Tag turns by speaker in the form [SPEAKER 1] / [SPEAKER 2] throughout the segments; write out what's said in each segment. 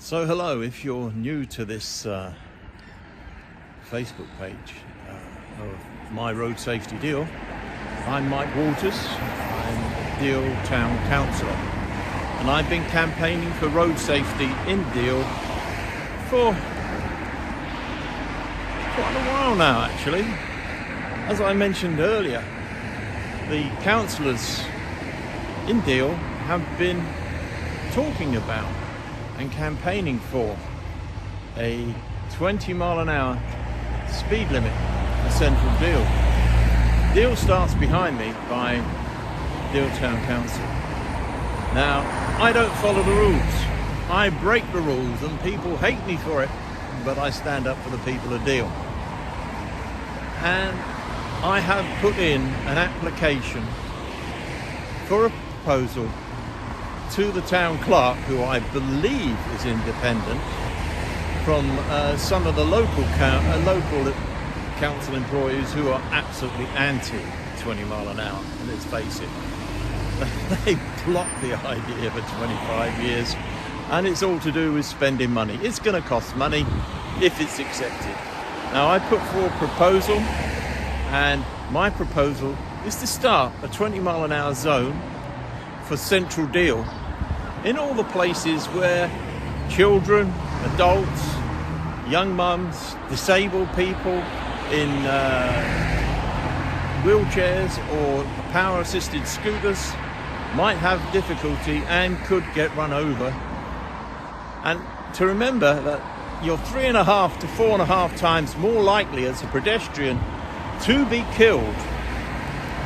[SPEAKER 1] So hello, if you're new to this Facebook page of My Road Safety Deal, I'm Mike Walters, I'm Deal Town Councillor, and I've been campaigning for road safety in Deal for quite a while now actually. As I mentioned earlier, the councillors in Deal have been talking about and campaigning for a 20-mile-an-hour speed limit for central Deal. Deal starts behind me by Deal Town Council. Now, I don't follow the rules. I break the rules and people hate me for it, but I stand up for the people of Deal. And I have put in an application for a proposal to the town clerk, who I believe is independent, from some of the local council employees who are absolutely anti 20 mile an hour. And let's face it, they blocked the idea for 25 years, and it's all to do with spending money. It's going to cost money if it's accepted. Now, I put forward a proposal, and my proposal is to start a 20 mile an hour zone for central Deal in all the places where children, adults, young mums, disabled people in wheelchairs or power-assisted scooters might have difficulty and could get run over. And to remember that you're 3.5 to 4.5 times more likely as a pedestrian to be killed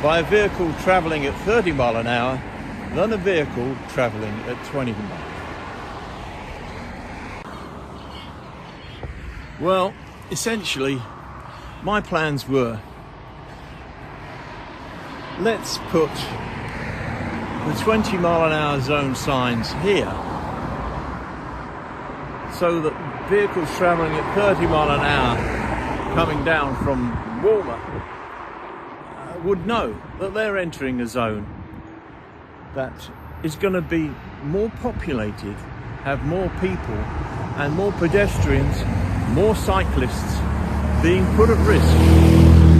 [SPEAKER 1] by a vehicle travelling at 30 mile an hour than a vehicle travelling at 20 miles. Well, essentially, my plans were, let's put the 20 mile an hour zone signs here so that vehicles travelling at 30 mile an hour coming down from Walmer would know that they're entering a zone that is going to be more populated, have more people and more pedestrians, more cyclists being put at risk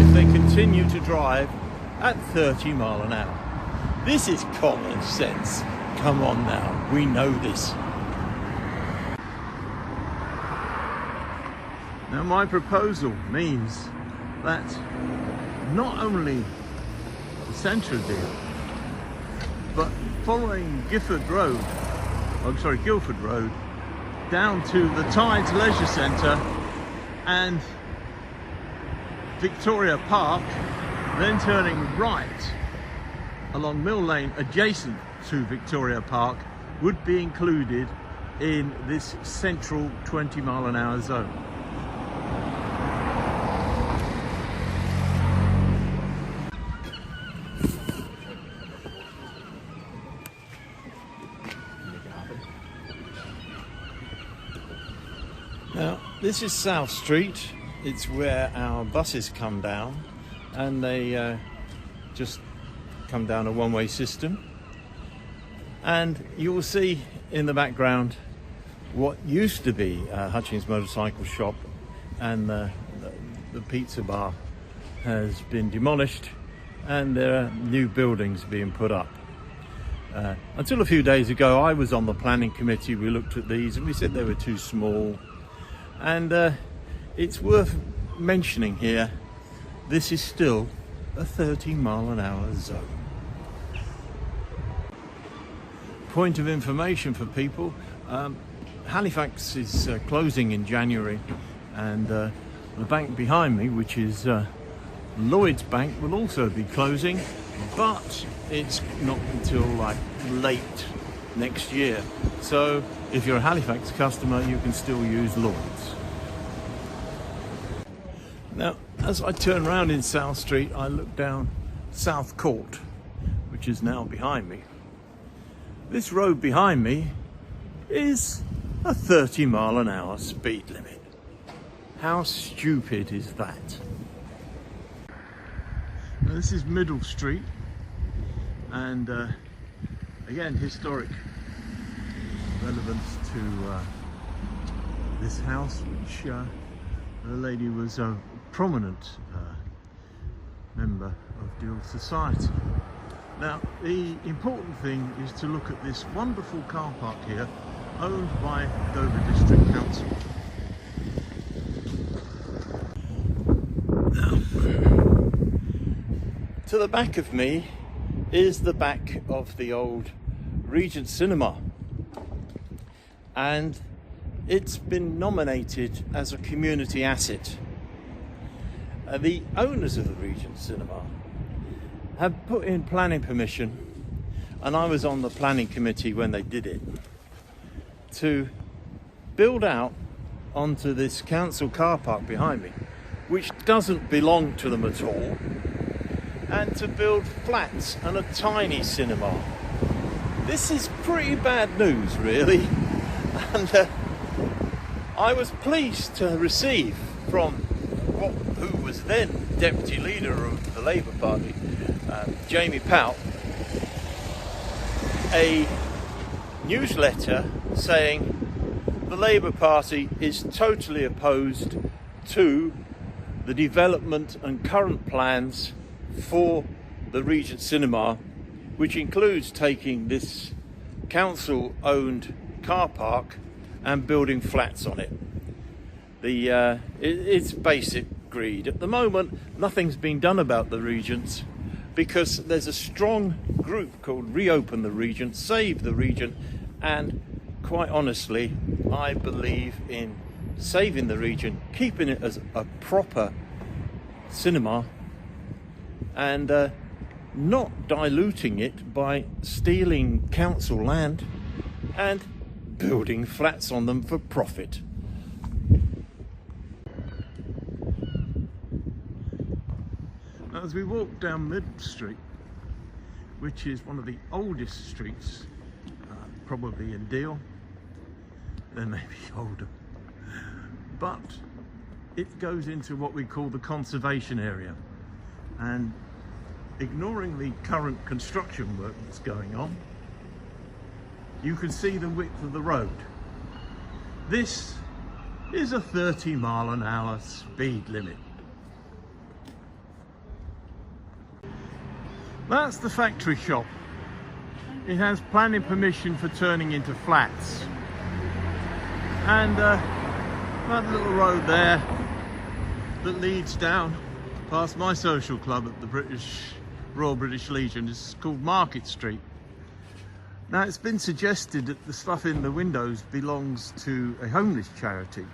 [SPEAKER 1] if they continue to drive at 30 mile an hour. This is common sense. Come on now, we know this. Now, my proposal means that not only the centre of Deal, but following Guildford Road down to the Tides Leisure Centre and Victoria Park, then turning right along Mill Lane adjacent to Victoria Park, would be included in this central 20 mile an hour zone. Now, this is South Street. It's where our buses come down, and they just come down a one-way system. And you will see in the background what used to be Hutchings Motorcycle Shop, and the pizza bar has been demolished, and there are new buildings being put up. Until a few days ago, I was on the planning committee. We looked at these and we said they were too small. And it's worth mentioning here, this is still a 30 mile an hour zone. Point of information for people, Halifax is closing in January, and the bank behind me, which is Lloyd's Bank, will also be closing, but it's not until like late next year. So if you're a Halifax customer, you can still use Lloyd's. Now, as I turn around in South Street, I look down South Court, which is now behind me. This road behind me is a 30 mile an hour speed limit. How stupid is that? Now, this is Middle Street, and again, historic relevance to this house, which the lady was a prominent member of Deal Society. Now, the important thing is to look at this wonderful car park here, owned by Dover District Council. Now, to the back of me is the back of the old Regent Cinema, and it's been nominated as a community asset. The owners of the Regent Cinema have put in planning permission, and I was on the planning committee when they did it, to build out onto this council car park behind me, which doesn't belong to them at all, and to build flats and a tiny cinema. This is pretty bad news, really, and I was pleased to receive from who was then deputy leader of the Labour Party, Jamie Powell, a newsletter saying the Labour Party is totally opposed to the development and current plans for the Regent Cinema, which includes taking this council-owned car park and building flats on it. It's basic greed. At the moment, nothing's been done about the Regents because there's a strong group called Reopen the Regent, Save the Regent, and quite honestly, I believe in saving the Regent, keeping it as a proper cinema, and not diluting it by stealing council land and building flats on them for profit. As we walk down Middle Street, which is one of the oldest streets probably in Deal, they may be older, but it goes into what we call the conservation area, and ignoring the current construction work that's going on, you can see the width of the road. This is a 30-mile-an-hour speed limit. That's the factory shop. It has planning permission for turning into flats. And that little road there that leads down past my social club at the Royal British Legion is called Market Street. Now, it's been suggested that the stuff in the windows belongs to a homeless charity,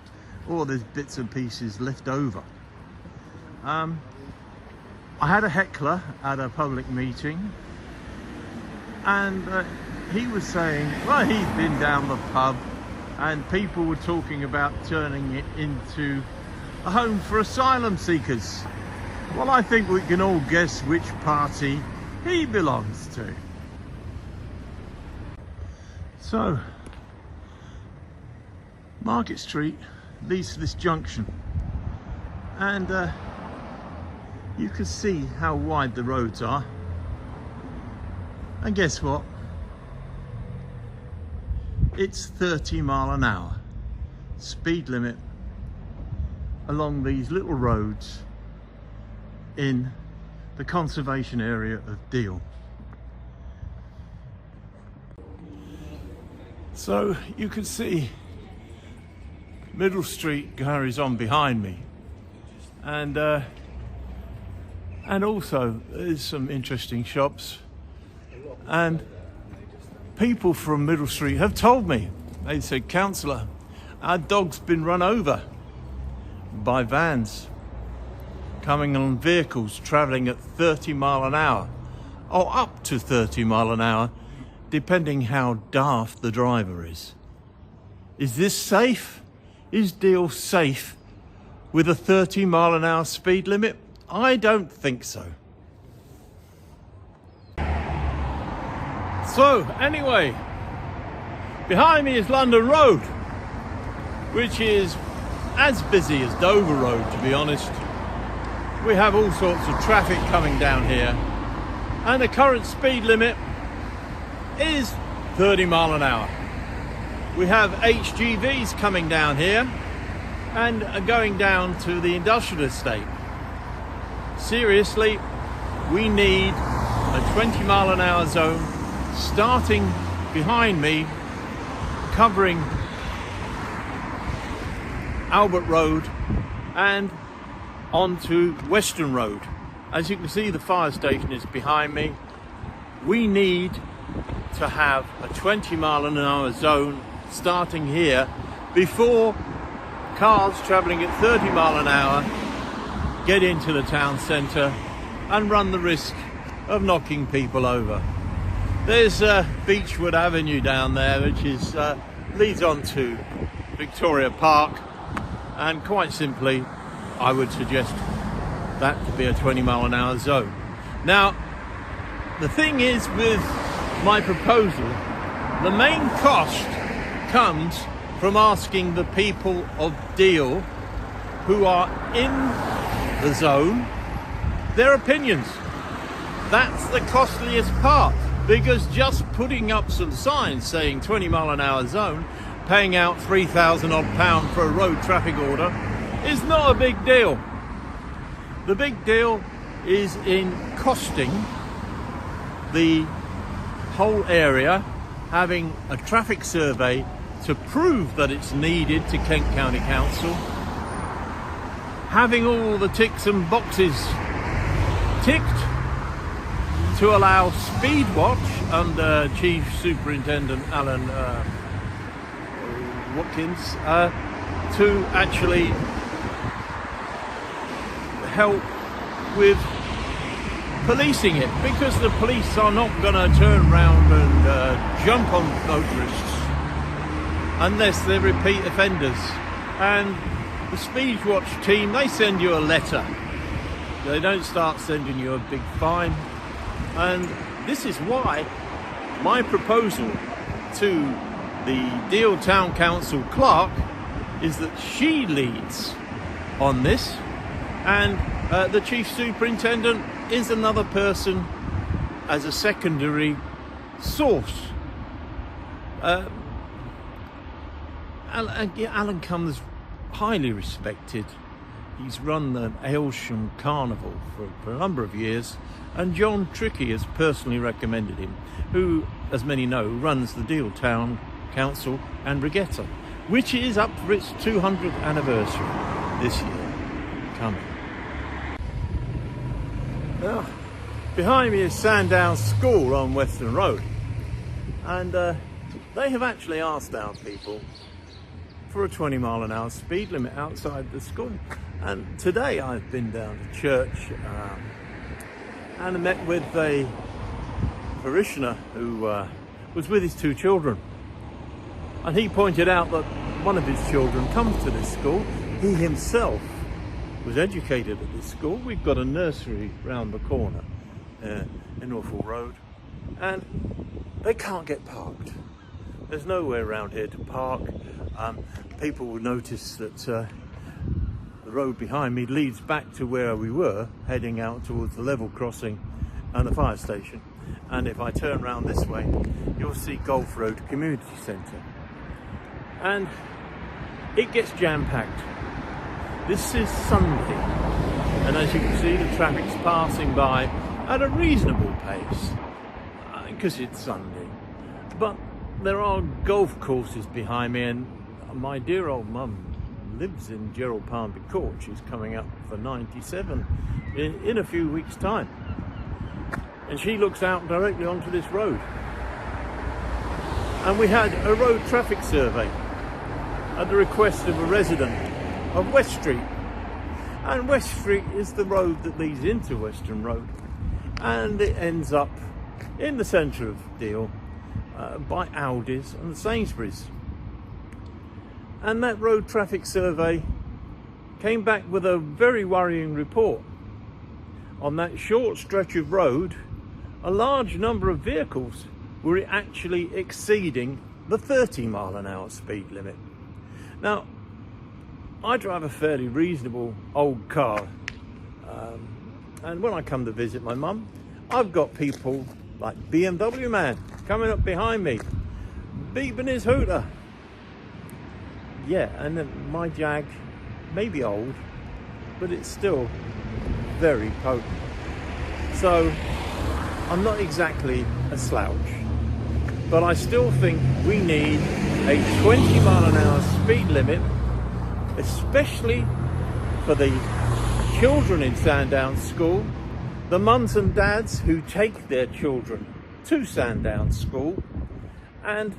[SPEAKER 1] or there's bits and pieces left over. I had a heckler at a public meeting, and he was saying, well, he's been down the pub and people were talking about turning it into a home for asylum seekers. Well, I think we can all guess which party he belongs to. So, Market Street leads to this junction, and you can see how wide the roads are. And guess what? It's 30-mile-an-hour speed limit along these little roads in the conservation area of Deal. So you can see Middle Street carries on behind me, and also there's some interesting shops, and people from Middle Street have told me, they said, "Councillor, our dog's been run over by vans coming on vehicles travelling at 30 mile an hour, or up to 30 mile an hour, depending how daft the driver is. Is this safe? Is Deal safe with a 30 mile an hour speed limit? I don't think so." So anyway, behind me is London Road, which is as busy as Dover Road, to be honest. We have all sorts of traffic coming down here, and the current speed limit is 30 mile an hour. We have HGVs coming down here and are going down to the industrial estate. Seriously, we need a 20-mile-an-hour zone starting behind me, covering Albert Road and onto Western Road. As you can see, the fire station is behind me. We need to have a 20-mile-an-hour zone starting here before cars travelling at 30 mile an hour get into the town centre and run the risk of knocking people over. There's Beechwood Avenue down there, which is leads on to Victoria Park, and quite simply I would suggest that to be a 20-mile-an-hour zone. Now, the thing is, with my proposal, the main cost comes from asking the people of Deal who are in the zone their opinions. That's the costliest part, because just putting up some signs saying 20-mile-an-hour zone, paying out £3,000 odd for a road traffic order is not a big deal. The big deal is in costing the whole area, having a traffic survey to prove that it's needed to Kent County Council, having all the ticks and boxes ticked to allow Speed Watch under Chief Superintendent Alan Watkins to actually help with policing it, because the police are not going to turn around and jump on motorists unless they're repeat offenders. And the Speed Watch team, they send you a letter. They don't start sending you a big fine. And this is why my proposal to the Deal Town Council clerk is that she leads on this, and the Chief Superintendent is another person as a secondary source. Alan comes highly respected. He's run the Aylsham Carnival for a number of years, and John Trickey has personally recommended him, who, as many know, runs the Deal Town Council and Regatta, which is up for its 200th anniversary this year coming. Now, behind me is Sandown School on Western Road, and they have actually asked our people for a 20-mile-an-hour speed limit outside the school. And today I've been down to church and met with a parishioner who was with his two children, and he pointed out that one of his children comes to this school. He himself was educated at this school. We've got a nursery round the corner in Norfolk Road, and they can't get parked. There's nowhere around here to park. People will notice that the road behind me leads back to where we were, heading out towards the level crossing and the fire station. And if I turn around this way, you'll see Golf Road Community Centre. And it gets jam-packed. This is Sunday, and as you can see, the traffic's passing by at a reasonable pace, because it's Sunday. But there are golf courses behind me, and my dear old mum lives in Gerald Palmby Court. She's coming up for 97 in a few weeks' time, and she looks out directly onto this road. And we had a road traffic survey at the request of a resident of West Street, and West Street is the road that leads into Western Road, and it ends up in the centre of Deal by Aldi's and Sainsbury's. And that road traffic survey came back with a very worrying report. On that short stretch of road, a large number of vehicles were actually exceeding the 30-mile-an-hour speed limit. Now, I drive a fairly reasonable old car, and when I come to visit my mum, I've got people like BMW man coming up behind me, beeping his hooter, Yeah, and then my Jag may be old, but it's still very potent. So I'm not exactly a slouch, but I still think we need a 20-mile-an-hour speed limit, especially for the children in Sandown School, the mums and dads who take their children to Sandown School, and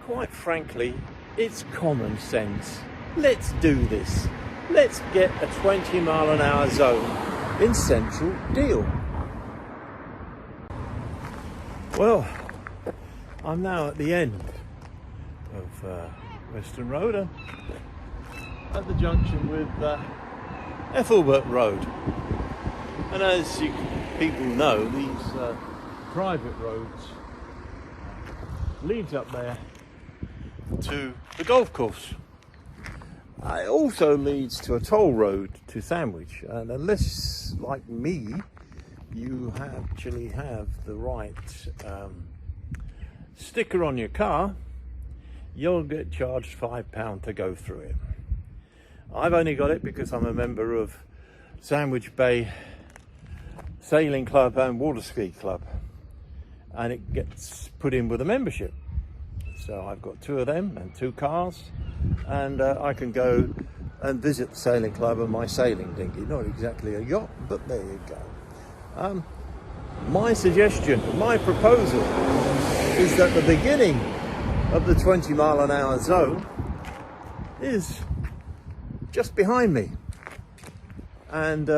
[SPEAKER 1] quite frankly, it's common sense. Let's do this. Let's get a 20-mile-an-hour zone in central Deal. Well, I'm now at the end of Western Road, at the junction with Ethelbert Road. And as people know, these private roads leads up there to the golf course. It also leads to a toll road to Sandwich, and unless, like me, you actually have the right sticker on your car, you'll get charged £5 to go through it. I've only got it because I'm a member of Sandwich Bay Sailing Club and Water Ski Club, and it gets put in with a membership. So I've got 2 of them and 2 cars, and I can go and visit the sailing club and my sailing dinghy. Not exactly a yacht, but there you go. My suggestion, my proposal is that the beginning of the 20-mile-an-hour zone is just behind me, and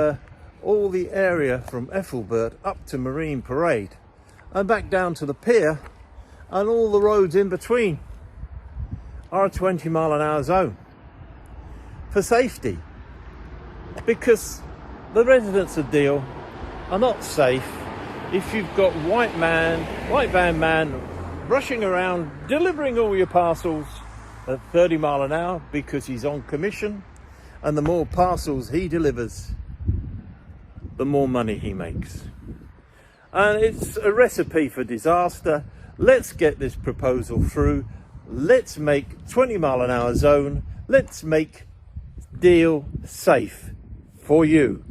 [SPEAKER 1] all the area from Ethelbert up to Marine Parade and back down to the pier, and all the roads in between are a 20-mile-an-hour zone for safety, because the residents of Deal are not safe if you've got white van man rushing around delivering all your parcels at 30 mile an hour because he's on commission, and the more parcels he delivers, the more money he makes. And it's a recipe for disaster. Let's get this proposal through. Let's make 20-mile-an-hour zone. Let's make Deal safe for you.